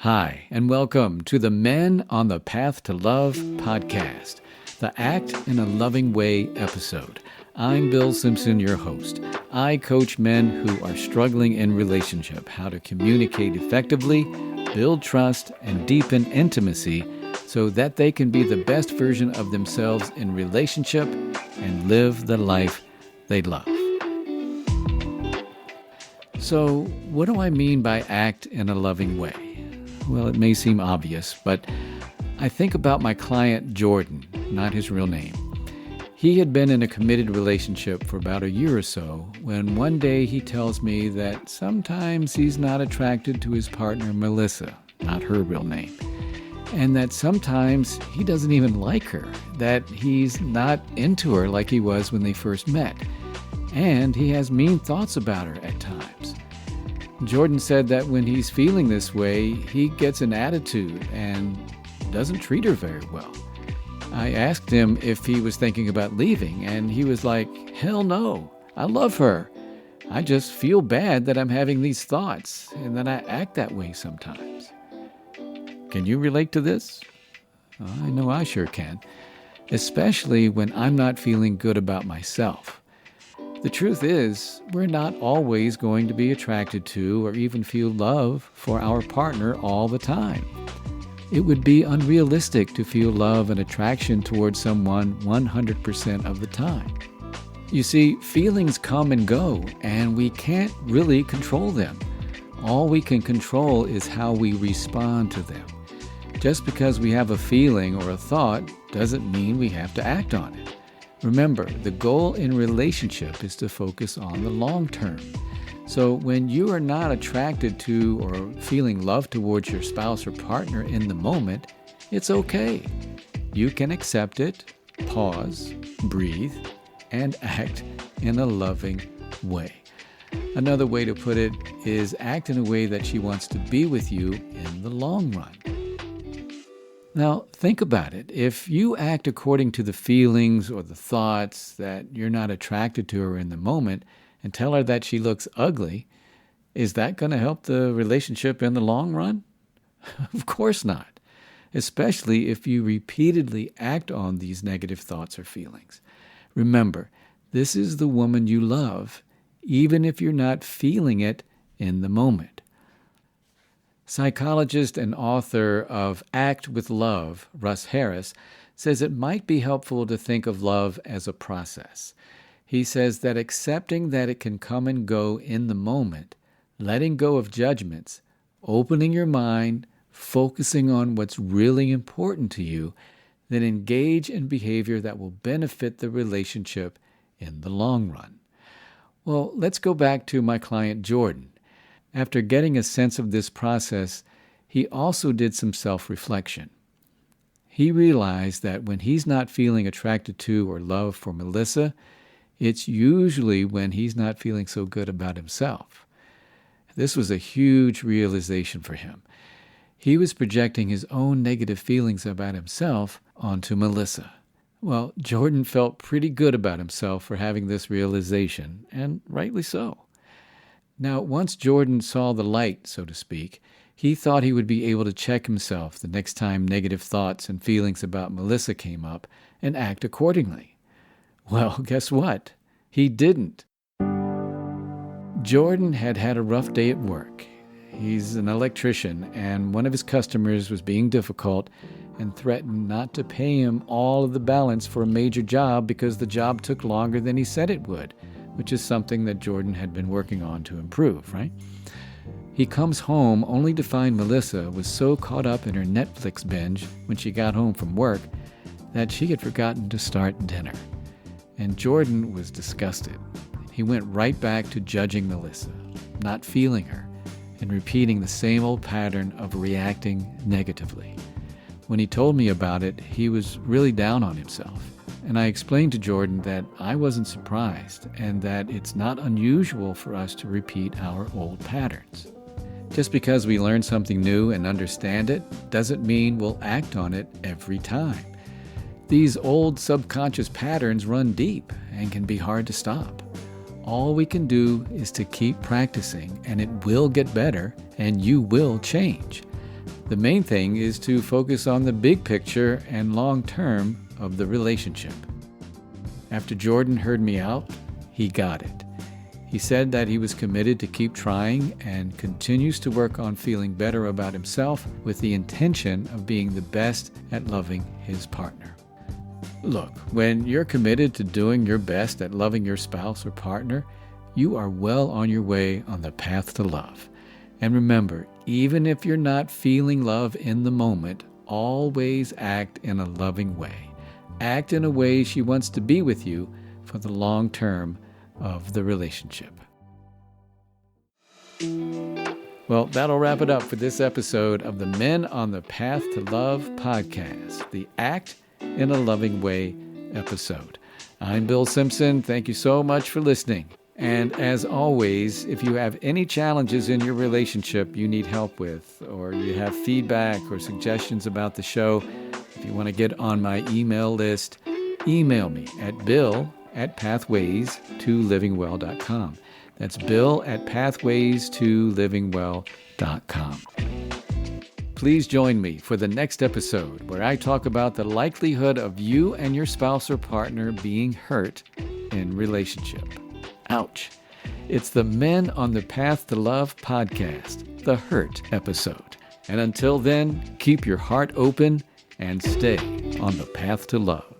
Hi, and welcome to the Men on the Path to Love podcast, the Act in a Loving Way episode. I'm Bill Simpson, your host. I coach men who are struggling in relationship, how to communicate effectively, build trust, and deepen intimacy so that they can be the best version of themselves in relationship and live the life they love. So, what do I mean by act in a loving way? Well, it may seem obvious, but I think about my client Jordan, not his real name. He had been in a committed relationship for about a year or so when one day he tells me that sometimes he's not attracted to his partner Melissa, not her real name, and that sometimes he doesn't even like her, that he's not into her like he was when they first met, and he has mean thoughts about her at times. Jordan said that when he's feeling this way, he gets an attitude and doesn't treat her very well. I asked him if he was thinking about leaving, and he was like, "Hell no, I love her. I just feel bad that I'm having these thoughts and that I act that way sometimes." Can you relate to this? I know I sure can, especially when I'm not feeling good about myself. The truth is, we're not always going to be attracted to or even feel love for our partner all the time. It would be unrealistic to feel love and attraction towards someone 100% of the time. You see, feelings come and go, and we can't really control them. All we can control is how we respond to them. Just because we have a feeling or a thought doesn't mean we have to act on it. Remember, the goal in relationship is to focus on the long term. So when you are not attracted to or feeling love towards your spouse or partner in the moment, it's okay. You can accept it, pause, breathe, and act in a loving way. Another way to put it is act in a way that she wants to be with you in the long run. Now, think about it. If you act according to the feelings or the thoughts that you're not attracted to her in the moment and tell her that she looks ugly, is that going to help the relationship in the long run? Of course not, especially if you repeatedly act on these negative thoughts or feelings. Remember, this is the woman you love, even if you're not feeling it in the moment. Psychologist and author of Act with Love, Russ Harris, says it might be helpful to think of love as a process. He says that accepting that it can come and go in the moment, letting go of judgments, opening your mind, focusing on what's really important to you, then engage in behavior that will benefit the relationship in the long run. Well, let's go back to my client Jordan. After getting a sense of this process, he also did some self-reflection. He realized that when he's not feeling attracted to or love for Melissa, it's usually when he's not feeling so good about himself. This was a huge realization for him. He was projecting his own negative feelings about himself onto Melissa. Well, Jordan felt pretty good about himself for having this realization, and rightly so. Now, once Jordan saw the light, so to speak, he thought he would be able to check himself the next time negative thoughts and feelings about Melissa came up and act accordingly. Well, guess what? He didn't. Jordan had had a rough day at work. He's an electrician, and one of his customers was being difficult and threatened not to pay him all of the balance for a major job because the job took longer than he said it would, which is something that Jordan had been working on to improve, right? He comes home only to find Melissa was so caught up in her Netflix binge when she got home from work that she had forgotten to start dinner. And Jordan was disgusted. He went right back to judging Melissa, not feeling her, and repeating the same old pattern of reacting negatively. When he told me about it, he was really down on himself. And I explained to Jordan that I wasn't surprised and that it's not unusual for us to repeat our old patterns. Just because we learn something new and understand it doesn't mean we'll act on it every time. These old subconscious patterns run deep and can be hard to stop. All we can do is to keep practicing, and it will get better, and you will change. The main thing is to focus on the big picture and long term of the relationship. After Jordan heard me out, he got it. He said that he was committed to keep trying and continues to work on feeling better about himself with the intention of being the best at loving his partner. Look, when you're committed to doing your best at loving your spouse or partner, you are well on your way on the path to love. And remember, even if you're not feeling love in the moment, always act in a loving way. Act in a way she wants to be with you for the long term of the relationship. Well, that'll wrap it up for this episode of the Men on the Path to Love podcast, the Act in a Loving Way episode. I'm Bill Simpson. Thank you so much for listening. And as always, if you have any challenges in your relationship you need help with, or you have feedback or suggestions about the show, if you want to get on my email list, email me at bill@pathways2livingwell.com. That's bill@pathways2livingwell.com. Please join me for the next episode where I talk about the likelihood of you and your spouse or partner being hurt in relationship. Ouch. It's the Men on the Path to Love podcast, the Hurt episode. And until then, keep your heart open and stay on the path to love.